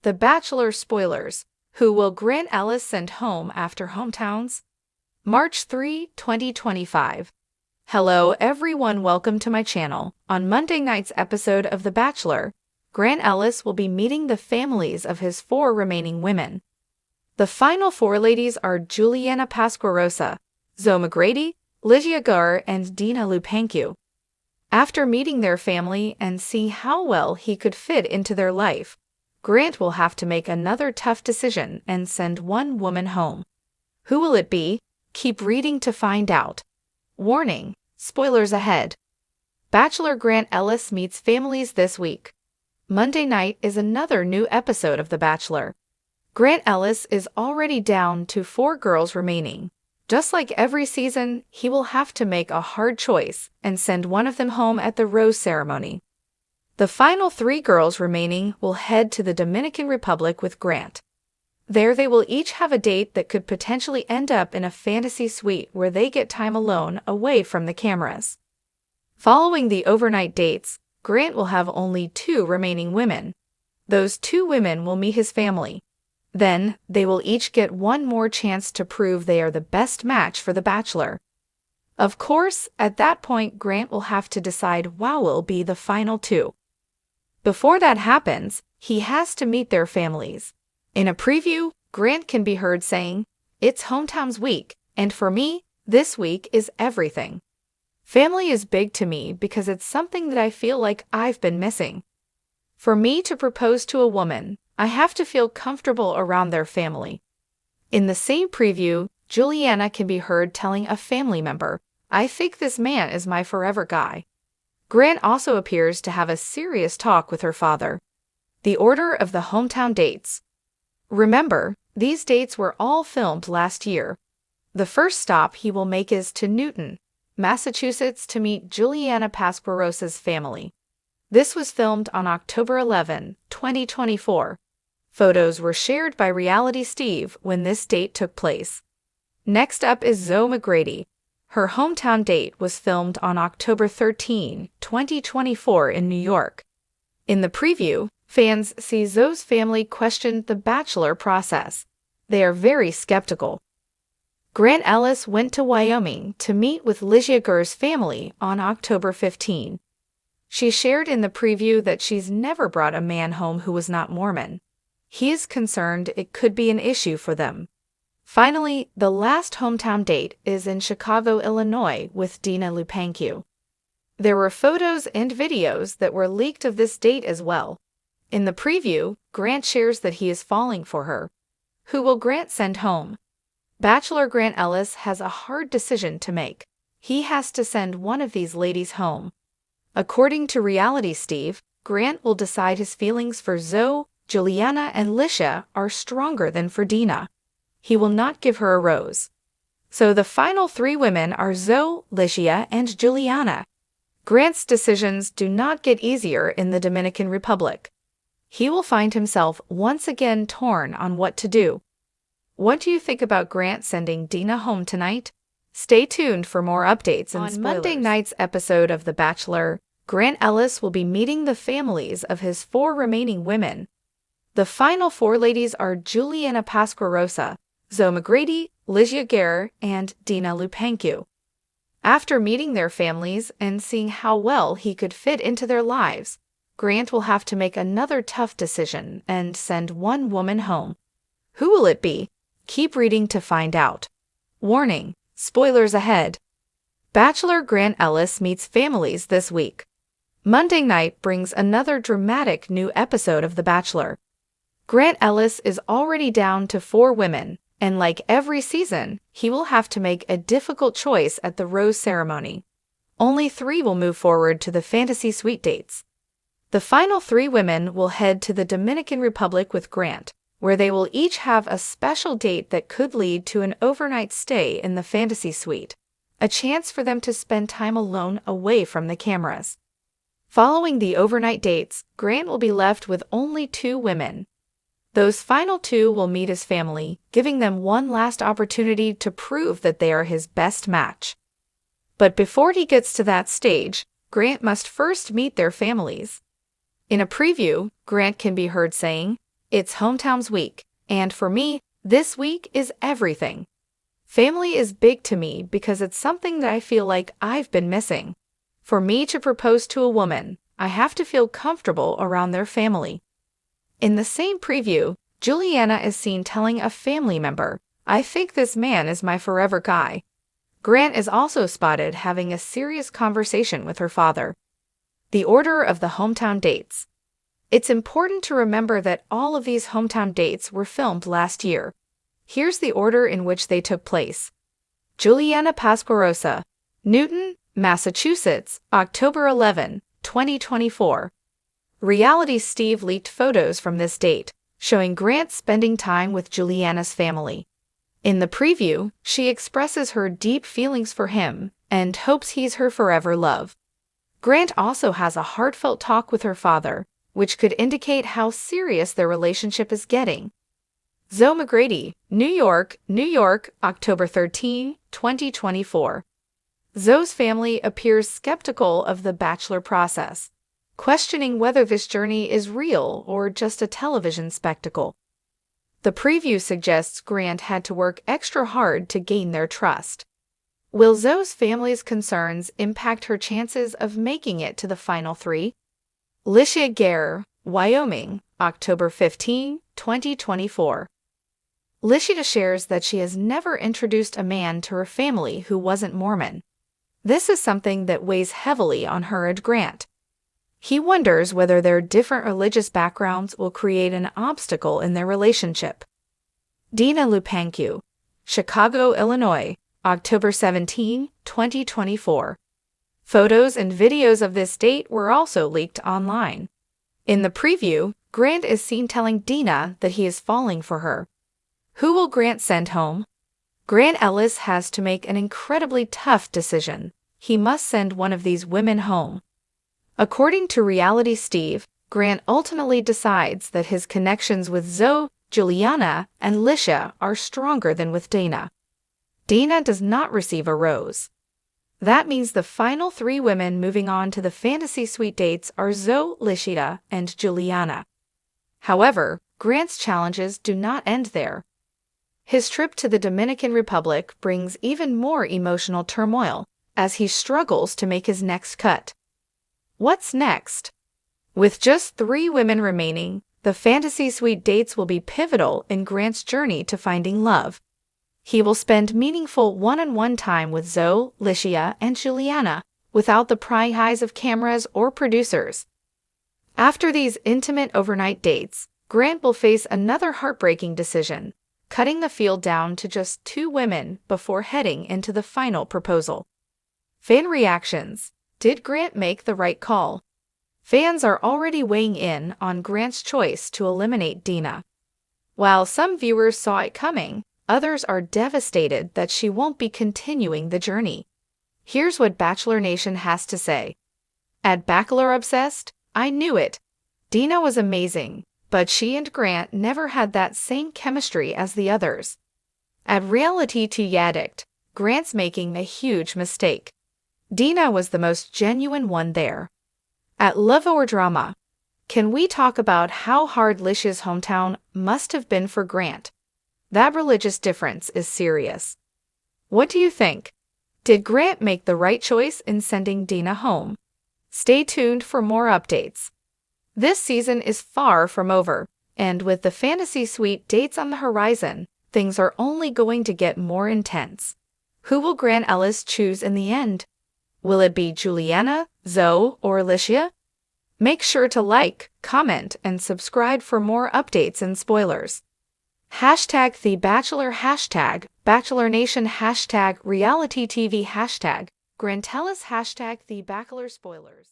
The Bachelor spoilers. Who will Grant Ellis send home after hometowns? March 3, 2025. Hello everyone, welcome to my channel. On Monday night's episode of The Bachelor, Grant Ellis will be meeting the families of his 4 remaining women. The final 4 ladies are Juliana Pasquarosa, Zoe McGrady, Ligia Gar, and Dina Lupancu. After meeting their family and seeing how well he could fit into their life, Grant will have to make another tough decision and send one woman home. Who will it be? Keep reading to find out. Warning: spoilers ahead. Bachelor Grant Ellis meets families this week. Monday night is another new episode of The Bachelor. Grant Ellis is already down to 4 girls remaining. Just like every season, he will have to make a hard choice and send one of them home at the rose ceremony. The final 3 girls remaining will head to the Dominican Republic with Grant. There they will each have a date that could potentially end up in a fantasy suite where they get time alone away from the cameras. Following the overnight dates, Grant will have only 2 remaining women. Those 2 women will meet his family. Then, they will each get one more chance to prove they are the best match for The Bachelor. Of course, at that point Grant will have to decide who will be the final 2. Before that happens, he has to meet their families. In a preview, Grant can be heard saying, "It's hometowns week, and for me, this week is everything. Family is big to me because it's something that I feel like I've been missing. For me to propose to a woman, I have to feel comfortable around their family." In the same preview, Juliana can be heard telling a family member, "I think this man is my forever guy." Grant also appears to have a serious talk with her father. The order of the hometown dates. Remember, these dates were all filmed last year. The first stop he will make is to Newton, Massachusetts, to meet Juliana Pasquarosa's family. This was filmed on October 11, 2024. Photos were shared by Reality Steve when this date took place. Next up is Zoe McGrady. Her hometown date was filmed on October 13, 2024 in New York. In the preview, fans see Zoe's family question the Bachelor process. They are very skeptical. Grant Ellis went to Wyoming to meet with Ligia Gar's family on October 15. She shared in the preview that she's never brought a man home who was not Mormon. He is concerned it could be an issue for them. Finally, the last hometown date is in Chicago, Illinois with Dina Lupancu. There were photos and videos that were leaked of this date as well. In the preview, Grant shares that he is falling for her. Who will Grant send home? Bachelor Grant Ellis has a hard decision to make. He has to send one of these ladies home. According to Reality Steve, Grant will decide his feelings for Zoe, Juliana, and Ligia are stronger than for Dina. He will not give her a rose. So the final 3 women are Zoe, Ligia, and Juliana. Grant's decisions do not get easier in the Dominican Republic. He will find himself once again torn on what to do. What do you think about Grant sending Dina home tonight? Stay tuned for more updates and spoilers. On Monday night's episode of The Bachelor, Grant Ellis will be meeting the families of his 4 remaining women. The final 4 ladies are Juliana Pasquarosa, Zoe McGrady, Ligia Gar, and Dina Lupancu. After meeting their families and seeing how well he could fit into their lives, Grant will have to make another tough decision and send one woman home. Who will it be? Keep reading to find out. Warning: spoilers ahead. Bachelor Grant Ellis meets families this week. Monday night brings another dramatic new episode of The Bachelor. Grant Ellis is already down to 4 women, and like every season, he will have to make a difficult choice at the rose ceremony. Only 3 will move forward to the fantasy suite dates. The final 3 women will head to the Dominican Republic with Grant, where they will each have a special date that could lead to an overnight stay in the fantasy suite, a chance for them to spend time alone away from the cameras. Following the overnight dates, Grant will be left with only 2 women. Those final 2 will meet his family, giving them one last opportunity to prove that they are his best match. But before he gets to that stage, Grant must first meet their families. In a preview, Grant can be heard saying, It's hometowns week, and for me, this week is everything. Family is big to me because it's something that I feel like I've been missing. For me to propose to a woman, I have to feel comfortable around their family. In the same preview, Juliana is seen telling a family member, "I think this man is my forever guy." Grant is also spotted having a serious conversation with her father. The order of the hometown dates. It's important to remember that all of these hometown dates were filmed last year. Here's the order in which they took place. Juliana Pasquarosa, Newton, Massachusetts, October 11, 2024. Reality Steve leaked photos from this date, showing Grant spending time with Juliana's family. In the preview, she expresses her deep feelings for him and hopes he's her forever love. Grant also has a heartfelt talk with her father, which could indicate how serious their relationship is getting. Zoe McGrady, New York, October 13, 2024. Zoe's family appears skeptical of the Bachelor process, questioning whether this journey is real or just a television spectacle. The preview suggests Grant had to work extra hard to gain their trust. Will Zoe's family's concerns impact her chances of making it to the final three? Licia Guerre, Wyoming, October 15, 2024. Licia shares that she has never introduced a man to her family who wasn't Mormon. This is something that weighs heavily on her and Grant. He wonders whether their different religious backgrounds will create an obstacle in their relationship. Dina Lupancu, Chicago, Illinois, October 17, 2024. Photos and videos of this date were also leaked online. In the preview, Grant is seen telling Dina that he is falling for her. Who will Grant send home? Grant Ellis has to make an incredibly tough decision. He must send one of these women home. According to Reality Steve, Grant ultimately decides that his connections with Zoe, Juliana, and Licia are stronger than with Dina. Dina does not receive a rose. That means the final three women moving on to the fantasy suite dates are Zoe, Licia, and Juliana. However, Grant's challenges do not end there. His trip to the Dominican Republic brings even more emotional turmoil as he struggles to make his next cut. What's next? With just 3 women remaining, the fantasy suite dates will be pivotal in Grant's journey to finding love. He will spend meaningful one-on-one time with Zoe, Licia, and Juliana without the prying eyes of cameras or producers. After these intimate overnight dates, Grant will face another heartbreaking decision, cutting the field down to just 2 women before heading into the final proposal. Fan reactions. Did Grant make the right call? Fans are already weighing in on Grant's choice to eliminate Dina. While some viewers saw it coming, others are devastated that she won't be continuing the journey. Here's what Bachelor Nation has to say. At Bachelor Obsessed, I knew it. Dina was amazing, but she and Grant never had that same chemistry as the others. At Reality TV Addict, Grant's making a huge mistake. Dina was the most genuine one there. At Love or Drama, can we talk about how hard Licia's hometown must have been for Grant? That religious difference is serious. What do you think? Did Grant make the right choice in sending Dina home? Stay tuned for more updates. This season is far from over, and with the fantasy suite dates on the horizon, things are only going to get more intense. Who will Grant Ellis choose in the end? Will it be Juliana, Zoe, or Licia? Make sure to like, comment, and subscribe for more updates and spoilers. Hashtag The Bachelor, hashtag Bachelor Nation, hashtag Reality TV, hashtag Grant Ellis, hashtag The Bachelor Spoilers.